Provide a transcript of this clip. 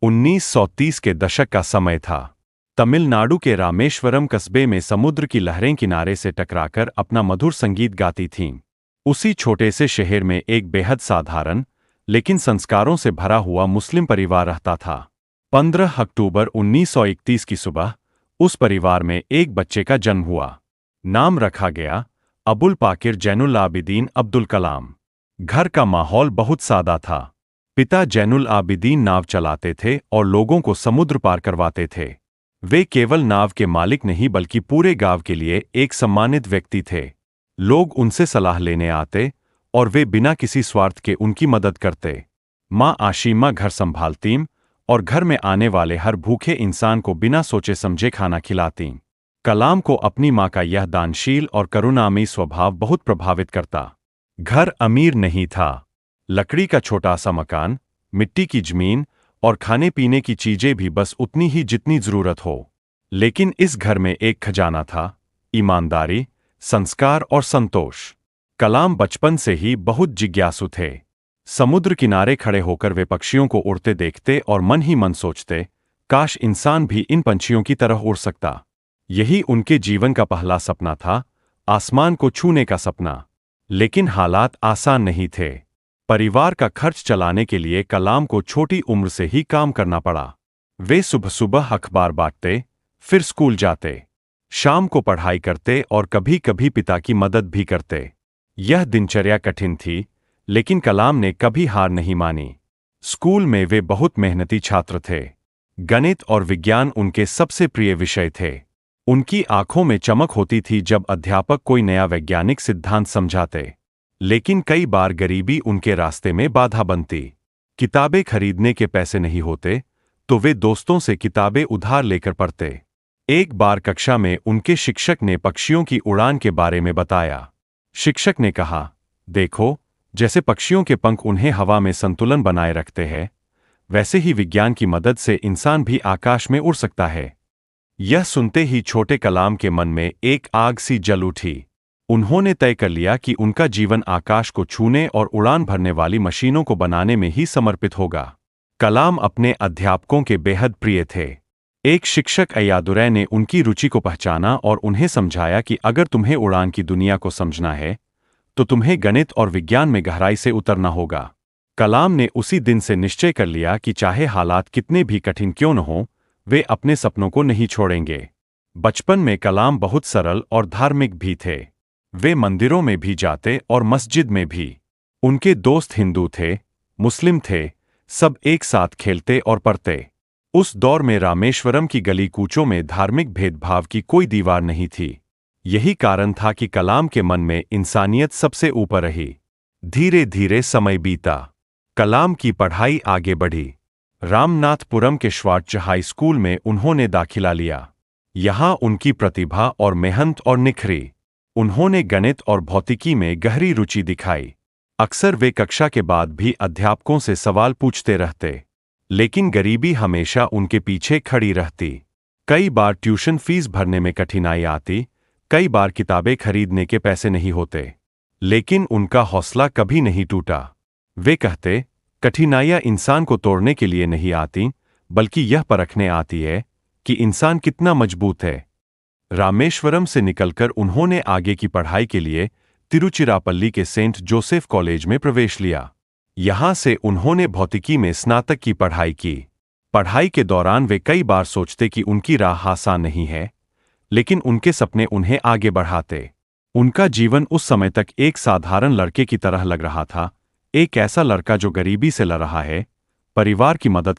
1930 के दशक का समय था। तमिलनाडु के रामेश्वरम कस्बे में समुद्र की लहरें किनारे से टकराकर अपना मधुर संगीत गाती थीं। उसी छोटे से शहर में एक बेहद साधारण लेकिन संस्कारों से भरा हुआ मुस्लिम परिवार रहता था। 15 अक्टूबर 1931 की सुबह उस परिवार में एक बच्चे का जन्म हुआ। नाम रखा गया अबुल पाकिर जैनुल आबिदीन अब्दुल कलाम। घर का माहौल बहुत सादा था। पिता जैनुल आबिदीन नाव चलाते थे और लोगों को समुद्र पार करवाते थे। वे केवल नाव के मालिक नहीं बल्कि पूरे गांव के लिए एक सम्मानित व्यक्ति थे। लोग उनसे सलाह लेने आते और वे बिना किसी स्वार्थ के उनकी मदद करते। माँ आशिमा घर संभालतीं और घर में आने वाले हर भूखे इंसान को बिना सोचे समझे खाना खिलातीं। कलाम को अपनी माँ का यह दानशील और करुणामयी स्वभाव बहुत प्रभावित करता। घर अमीर नहीं था। लकड़ी का छोटा सा मकान, मिट्टी की जमीन और खाने पीने की चीजें भी बस उतनी ही जितनी जरूरत हो। लेकिन इस घर में एक खजाना था, ईमानदारी, संस्कार और संतोष। कलाम बचपन से ही बहुत जिज्ञासु थे। समुद्र किनारे खड़े होकर वे पक्षियों को उड़ते देखते और मन ही मन सोचते, काश इंसान भी इन पंछियों की तरह उड़ सकता। यही उनके जीवन का पहला सपना था, आसमान को छूने का सपना। लेकिन हालात आसान नहीं थे। परिवार का खर्च चलाने के लिए कलाम को छोटी उम्र से ही काम करना पड़ा। वे सुबह सुबह अखबार बांटते, फिर स्कूल जाते, शाम को पढ़ाई करते और कभी कभी पिता की मदद भी करते। यह दिनचर्या कठिन थी, लेकिन कलाम ने कभी हार नहीं मानी। स्कूल में वे बहुत मेहनती छात्र थे। गणित और विज्ञान उनके सबसे प्रिय विषय थे। उनकी आंखों में चमक होती थी जब अध्यापक कोई नया वैज्ञानिक सिद्धांत समझाते। लेकिन कई बार गरीबी उनके रास्ते में बाधा बनती। किताबें खरीदने के पैसे नहीं होते तो वे दोस्तों से किताबें उधार लेकर पढ़ते। एक बार कक्षा में उनके शिक्षक ने पक्षियों की उड़ान के बारे में बताया। शिक्षक ने कहा, देखो, जैसे पक्षियों के पंख उन्हें हवा में संतुलन बनाए रखते हैं, वैसे ही विज्ञान की मदद से इंसान भी आकाश में उड़ सकता है। यह सुनते ही छोटे कलाम के मन में एक आग सी जल उठी। उन्होंने तय कर लिया कि उनका जीवन आकाश को छूने और उड़ान भरने वाली मशीनों को बनाने में ही समर्पित होगा। कलाम अपने अध्यापकों के बेहद प्रिय थे। एक शिक्षक अय्यादुरै ने उनकी रुचि को पहचाना और उन्हें समझाया कि अगर तुम्हें उड़ान की दुनिया को समझना है तो तुम्हें गणित और विज्ञान में गहराई से उतरना होगा। कलाम ने उसी दिन से निश्चय कर लिया कि चाहे हालात कितने भी कठिन क्यों न हों, वे अपने सपनों को नहीं छोड़ेंगे। बचपन में कलाम बहुत सरल और धार्मिक भी थे। वे मंदिरों में भी जाते और मस्जिद में भी। उनके दोस्त हिंदू थे, मुस्लिम थे, सब एक साथ खेलते और पढ़ते। उस दौर में रामेश्वरम की गली कूचों में धार्मिक भेदभाव की कोई दीवार नहीं थी। यही कारण था कि कलाम के मन में इंसानियत सबसे ऊपर रही। धीरे धीरे समय बीता। कलाम की पढ़ाई आगे बढ़ी। रामनाथपुरम के श्वार्ट्ज हाई स्कूल में उन्होंने दाखिला लिया। यहाँ उनकी प्रतिभा और मेहनत और निखरी। उन्होंने गणित और भौतिकी में गहरी रुचि दिखाई। अक्सर वे कक्षा के बाद भी अध्यापकों से सवाल पूछते रहते, लेकिन गरीबी हमेशा उनके पीछे खड़ी रहती। कई बार ट्यूशन फीस भरने में कठिनाई आती, कई बार किताबें खरीदने के पैसे नहीं होते, लेकिन उनका हौसला कभी नहीं टूटा। वे कहते, कठिनाइयां इंसान को तोड़ने के लिए नहीं आती, बल्कि यह परखने आती है कि इंसान कितना मजबूत है। रामेश्वरम से निकलकर उन्होंने आगे की पढ़ाई के लिए तिरुचिरापल्ली के सेंट जोसेफ कॉलेज में प्रवेश लिया। यहाँ से उन्होंने भौतिकी में स्नातक की पढ़ाई की। पढ़ाई के दौरान वे कई बार सोचते कि उनकी राह आसान नहीं है, लेकिन उनके सपने उन्हें आगे बढ़ाते। उनका जीवन उस समय तक एक साधारण लड़के की तरह लग रहा था, एक ऐसा लड़का जो गरीबी से लड़ रहा है, परिवार की मदद